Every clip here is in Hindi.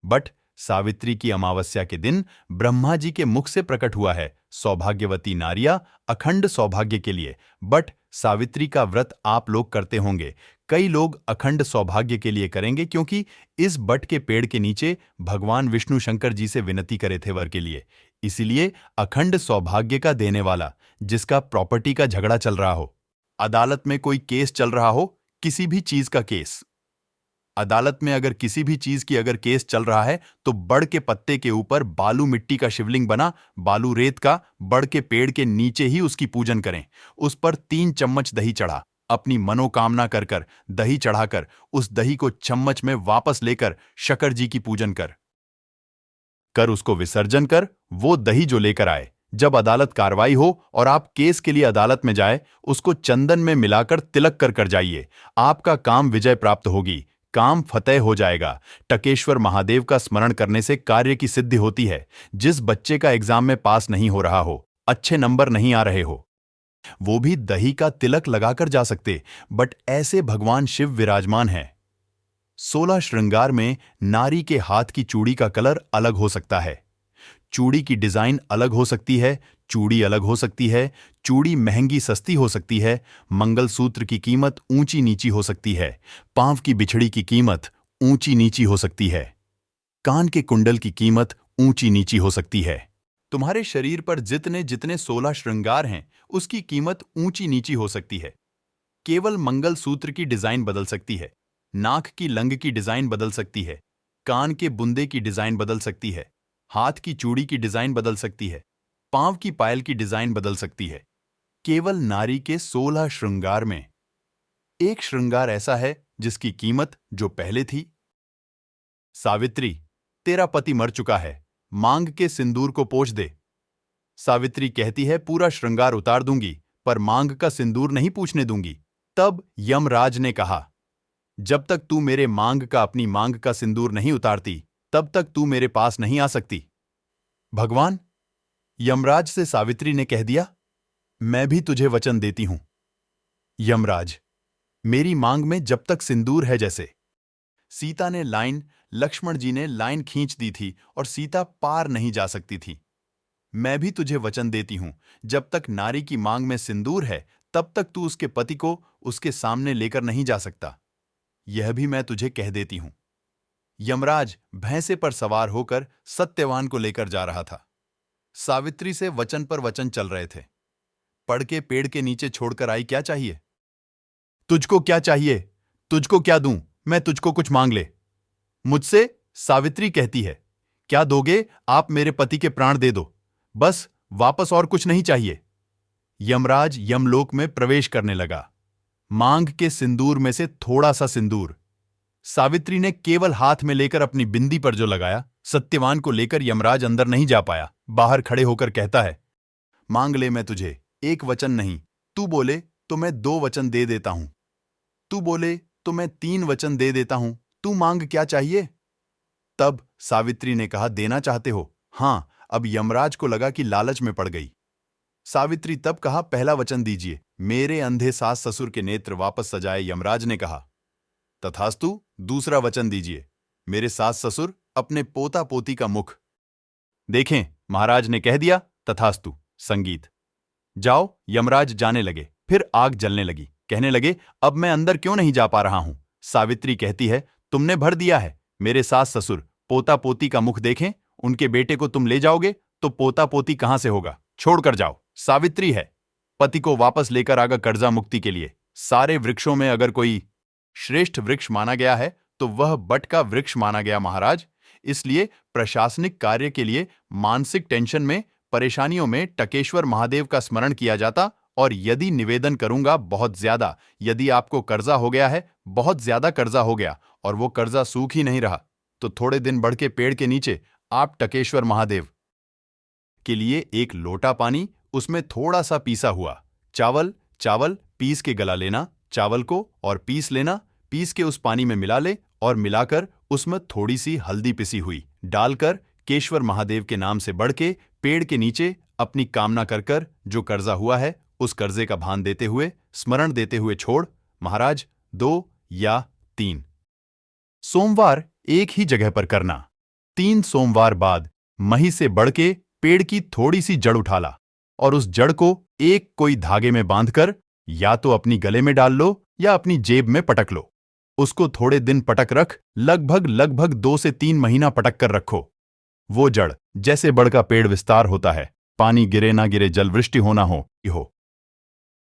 बट सावित्री की अमावस्या के दिन ब्रह्मा जी के मुख से प्रकट हुआ है सौभाग्यवती नारियां अखंड सौभाग्य के लिए। बट सावित्री का व्रत आप लोग करते होंगे, कई लोग अखंड सौभाग्य के लिए करेंगे, क्योंकि इस बट के पेड़ के नीचे भगवान विष्णु शंकर जी से विनती करे थे वर के लिए। इसीलिए अखंड सौभाग्य का देने वाला, जिसका प्रॉपर्टी का झगड़ा चल रहा हो, अदालत में कोई केस चल रहा हो, किसी भी चीज का केस, अदालत में अगर किसी भी चीज की अगर केस चल रहा है, तो बड़ के पत्ते के ऊपर बालू मिट्टी का शिवलिंग बना, बालू रेत का, बड़ के पेड़ के नीचे ही उसकी पूजन करें। उस पर 3 चम्मच दही चढ़ा, अपनी मनोकामना कर कर दही चढ़ाकर उस दही को चम्मच में वापस लेकर शकर जी की पूजन कर उसको विसर्जन कर वो दही जो लेकर आए, जब अदालत कार्रवाई हो और आप केस के लिए अदालत में जाए, उसको चंदन में मिलाकर तिलक कर जाइए। आपका काम विजय प्राप्त होगी, काम फतेह हो जाएगा। टकेश्वर महादेव का स्मरण करने से कार्य की सिद्धि होती है। जिस बच्चे का एग्जाम में पास नहीं हो रहा हो, अच्छे नंबर नहीं आ रहे हो, वो भी दही का तिलक लगाकर जा सकते। बट ऐसे भगवान शिव विराजमान हैं। 16 श्रृंगार में नारी के हाथ की चूड़ी का कलर अलग हो सकता है, चूड़ी की डिजाइन अलग हो सकती है, चूड़ी अलग हो सकती है, चूड़ी महंगी सस्ती हो सकती है, मंगलसूत्र की कीमत ऊंची नीची हो सकती है, पांव की बिछड़ी की कीमत ऊंची नीची हो सकती है, कान के कुंडल की कीमत ऊंची नीची हो सकती है। तुम्हारे शरीर पर जितने जितने 16 श्रृंगार हैं, उसकी कीमत ऊंची नीची हो सकती है। केवल मंगलसूत्र की डिजाइन बदल सकती है, नाक की लंग की डिजाइन बदल सकती है, कान के बुंदे की डिजाइन बदल सकती है, हाथ की चूड़ी की डिजाइन बदल सकती है, पांव की पायल की डिजाइन बदल सकती है। केवल नारी के 16 श्रृंगार में एक श्रृंगार ऐसा है जिसकी कीमत जो पहले थी। सावित्री, तेरा पति मर चुका है, मांग के सिंदूर को पोंछ दे। सावित्री कहती है, पूरा श्रृंगार उतार दूंगी, पर मांग का सिंदूर नहीं पूछने दूंगी। तब यमराज ने कहा, जब तक तू मेरे मांग का अपनी मांग का सिंदूर नहीं उतारती, तब तक तू मेरे पास नहीं आ सकती। भगवान, यमराज से सावित्री ने कह दिया, मैं भी तुझे वचन देती हूं। यमराज, मेरी मांग में जब तक सिंदूर है, जैसे सीता ने लाइन, लक्ष्मण जी ने लाइन खींच दी थी और सीता पार नहीं जा सकती थी, मैं भी तुझे वचन देती हूं, जब तक नारी की मांग में सिंदूर है, तब तक तू उसके पति को उसके सामने लेकर नहीं जा सकता। यह भी मैं तुझे कह देती हूं। यमराज भैंसे पर सवार होकर सत्यवान को लेकर जा रहा था। सावित्री से वचन पर वचन चल रहे थे। पड़ के पेड़ के नीचे छोड़कर आई, क्या चाहिए? तुझको क्या चाहिए? तुझको क्या दूं? मैं तुझको कुछ मांग ले मुझसे। सावित्री कहती है, क्या दोगे आप? मेरे पति के प्राण दे दो, बस, वापस और कुछ नहीं चाहिए। यमराज यमलोक में प्रवेश करने लगा। मांग के सिंदूर में से थोड़ा सा सिंदूर सावित्री ने केवल हाथ में लेकर अपनी बिंदी पर जो लगाया, सत्यवान को लेकर यमराज अंदर नहीं जा पाया। बाहर खड़े होकर कहता है, मांग ले, मैं तुझे एक वचन नहीं, तू बोले तो मैं 2 वचन दे देता हूं, तू बोले तो मैं 3 वचन दे देता हूं, तू मांग क्या चाहिए? तब सावित्री ने कहा, देना चाहते हो? हां। अब यमराज को लगा कि लालच में पड़ गई। सावित्री तब कहा, पहला वचन दीजिए। मेरे अंधे सास ससुर के नेत्र वापस सजाए यमराज ने कहा, तथास्तु। दूसरा वचन दीजिए, मेरे सास ससुर अपने पोता पोती का मुख देखें। महाराज ने कह दिया, तथास्तु। संगीत। जाओ। यमराज जाने लगे। फिर आग जलने लगी। कहने लगे, अब मैं अंदर क्यों नहीं जा पा रहा हूं? सावित्री कहती है, तुमने भर दिया है। मेरे सास ससुर पोता पोती का मुख देखें। उनके बेटे को तुम ले जाओगे तो पोता पोती कहां से होगा? छोड़कर जाओ। सावित्री है, पति को वापस लेकर आगा कर्जा मुक्ति के लिए। सारे वृक्षों में अगर कोई श्रेष्ठ वृक्ष माना गया है तो वह बट का वृक्ष माना गया महाराज। इसलिए प्रशासनिक कार्य के लिए मानसिक टेंशन में, परेशानियों में टकेश्वर महादेव का स्मरण किया जाता। और यदि निवेदन करूंगा बहुत ज्यादा, यदि आपको कर्जा हो गया है, बहुत ज्यादा कर्जा हो गया और वो कर्जा सूख ही नहीं रहा, तो थोड़े दिन बढ़ के पेड़ के नीचे आप टकेश्वर महादेव के लिए एक लोटा पानी, उसमें थोड़ा सा पीसा हुआ चावल पीस के गला लेना, चावल को और पीस लेना, पीस के उस पानी में मिला ले और मिलाकर उसमें थोड़ी सी हल्दी पिसी हुई डालकर केशवर महादेव के नाम से बढ़ के पेड़ के नीचे अपनी कामना कर जो कर्जा हुआ है उस कर्जे का भान देते हुए, स्मरण देते हुए छोड़। महाराज 2 या 3 सोमवार एक ही जगह पर करना। 3 सोमवार बाद मही से बढ़ के पेड़ की थोड़ी सी जड़ उठा ला और उस जड़ को एक कोई धागे में बांधकर या तो अपनी गले में डाल लो या अपनी जेब में पटक लो। उसको थोड़े दिन पटक रख, लगभग 2 से 3 महीना पटक कर रखो। वो जड़ जैसे बड़ का पेड़ विस्तार होता है, पानी गिरे ना गिरे, जल वृष्टि हो ना हो,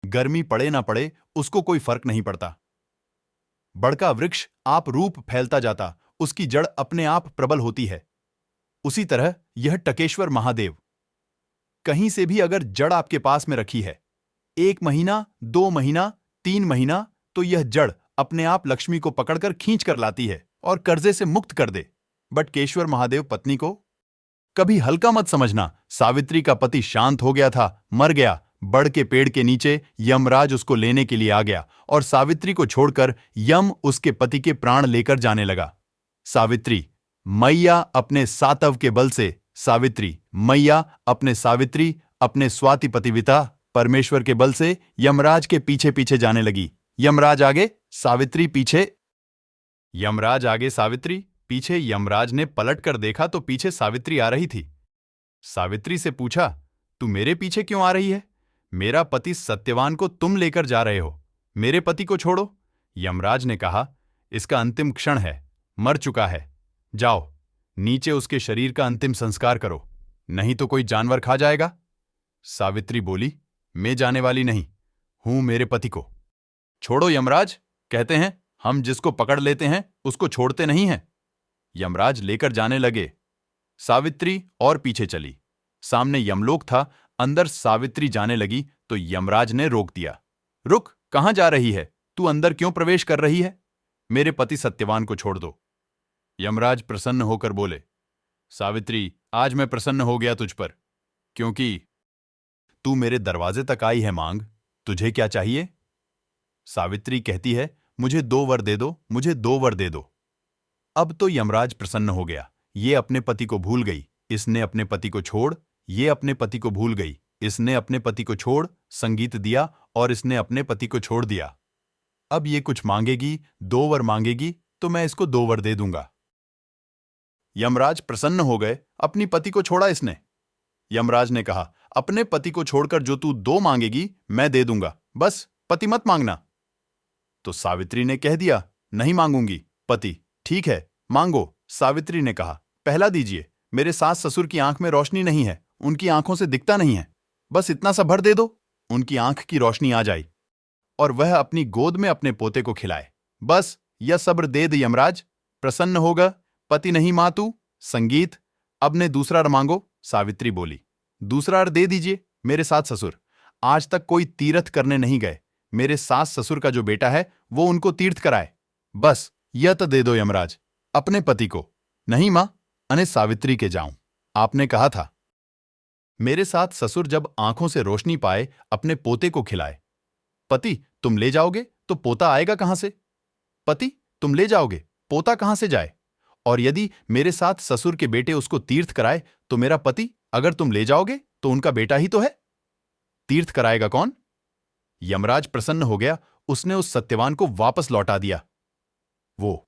गर्मी पड़े ना पड़े, उसको कोई फर्क नहीं पड़ता। बड़का वृक्ष आप रूप फैलता जाता, उसकी जड़ अपने आप प्रबल होती है। उसी तरह यह टकेश्वर महादेव, कहीं से भी अगर जड़ आपके पास में रखी है, 1 महीना, 2 महीना, 3 महीना, तो यह जड़ अपने आप लक्ष्मी को पकड़कर खींच कर लाती है और कर्जे से मुक्त कर दे। बट केशवर महादेव पत्नी को कभी हल्का मत समझना। सावित्री का पति शांत हो गया था, मर गया। बड़ के पेड़ के नीचे यमराज उसको लेने के लिए आ गया और सावित्री को छोड़कर यम उसके पति के प्राण लेकर जाने लगा। सावित्री मैया अपने सातव के बल से, सावित्री मैया अपने स्वाति पतिव्रता परमेश्वर के बल से यमराज के पीछे पीछे जाने लगी। यमराज आगे, सावित्री पीछे। यमराज आगे, सावित्री पीछे। यमराज ने पलट कर देखा तो पीछे सावित्री आ रही थी। सावित्री से पूछा, तू मेरे पीछे क्यों आ रही है? मेरा पति सत्यवान को तुम लेकर जा रहे हो, मेरे पति को छोड़ो। यमराज ने कहा, इसका अंतिम क्षण है, मर चुका है, जाओ नीचे उसके शरीर का अंतिम संस्कार करो, नहीं तो कोई जानवर खा जाएगा। सावित्री बोली, मैं जाने वाली नहीं हूं, मेरे पति को छोड़ो। यमराज कहते हैं हम जिसको पकड़ लेते हैं उसको छोड़ते नहीं हैं। यमराज लेकर जाने लगे। सावित्री और पीछे चली। सामने यमलोक था, अंदर सावित्री जाने लगी तो यमराज ने रोक दिया। रुक, कहां जा रही है? तू अंदर क्यों प्रवेश कर रही है? मेरे पति सत्यवान को छोड़ दो। यमराज प्रसन्न होकर बोले, सावित्री आज मैं प्रसन्न हो गया तुझ पर, क्योंकि तू मेरे दरवाजे तक आई है। मांग, तुझे क्या चाहिए? सावित्री कहती है, मुझे 2 वर दे दो, मुझे 2 वर दे दो। अब तो यमराज प्रसन्न हो गया। ये अपने पति को भूल गई, इसने अपने पति को छोड़, ये अपने पति को भूल गई, इसने अपने पति को छोड़ संगीत दिया और इसने अपने पति को छोड़ दिया। अब ये कुछ मांगेगी, 2 वर मांगेगी तो मैं इसको 2 वर दे दूंगा। यमराज प्रसन्न हो गए, अपनी पति को छोड़ा इसने। यमराज ने कहा, अपने पति को छोड़कर जो तू 2 मांगेगी मैं दे दूंगा, बस पति मत मांगना। तो सावित्री ने कह दिया, नहीं मांगूंगी। पति, ठीक है मांगो। सावित्री ने कहा, पहला दीजिए, मेरे सास ससुर की आंख में रोशनी नहीं है, उनकी आंखों से दिखता नहीं है, बस इतना सा भर दे दो, उनकी आंख की रोशनी आ जाए और वह अपनी गोद में अपने पोते को खिलाए। बस यह सब्र दे दे यमराज, प्रसन्न होगा। पति नहीं मां तू। संगीत, अब ने दूसरा मांगो। सावित्री बोली, दूसरा दे दीजिए। मेरे सास ससुर आज तक कोई तीर्थ करने नहीं गए, मेरे सास ससुर का जो बेटा है वो उनको तीर्थ कराए, बस यह तो दे दो यमराज। अपने पति को। नहीं मां, अने सावित्री के जाऊं, आपने कहा था। मेरे साथ ससुर जब आंखों से रोशनी पाए अपने पोते को खिलाए। पति, तुम ले जाओगे तो पोता आएगा कहां से? पति, तुम ले जाओगे, पोता कहां से जाए? और यदि मेरे साथ ससुर के बेटे उसको तीर्थ कराए तो मेरा पति, अगर तुम ले जाओगे तो उनका बेटा ही तो है, तीर्थ कराएगा कौन? यमराज प्रसन्न हो गया, उसने उस सत्यवान को वापस लौटा दिया। वो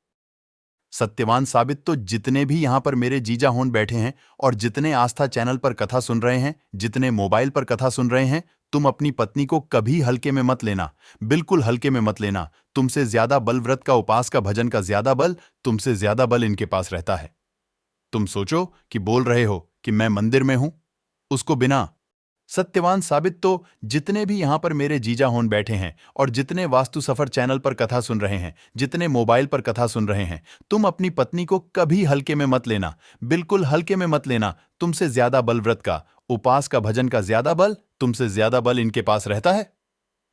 सत्यवान साबित तो जितने भी यहां पर मेरे जीजा होन बैठे हैं और जितने आस्था चैनल पर कथा सुन रहे हैं, जितने मोबाइल पर कथा सुन रहे हैं, तुम अपनी पत्नी को कभी हल्के में मत लेना, बिल्कुल हल्के में मत लेना। तुमसे ज्यादा बल व्रत का, उपास का, भजन का ज्यादा बल, तुमसे ज्यादा बल इनके पास रहता है। तुम सोचो कि बोल रहे हो कि मैं मंदिर में हूं, उसको बिना। सत्यवान साबित तो जितने भी यहां पर मेरे जीजा होन बैठे हैं और जितने वास्तु सफर चैनल पर कथा सुन रहे हैं, जितने मोबाइल पर कथा सुन रहे हैं, तुम अपनी पत्नी को कभी हल्के में मत लेना, बिल्कुल हल्के में मत लेना। तुमसे ज्यादा बल व्रत का, उपास का, भजन का ज्यादा बल, तुमसे ज्यादा बल इनके पास रहता है।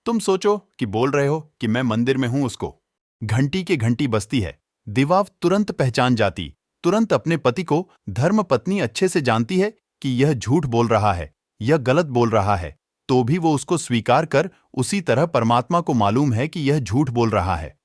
तुम सोचो कि बोल रहे हो कि मैं मंदिर में हूं, उसको घंटी के घंटी बजती है, दिवाव तुरंत पहचान जाती, तुरंत अपने पति को धर्म पत्नी अच्छे से जानती है कि यह झूठ बोल रहा है, यह गलत बोल रहा है, तो भी वो उसको स्वीकार कर, उसी तरह परमात्मा को मालूम है कि यह झूठ बोल रहा है।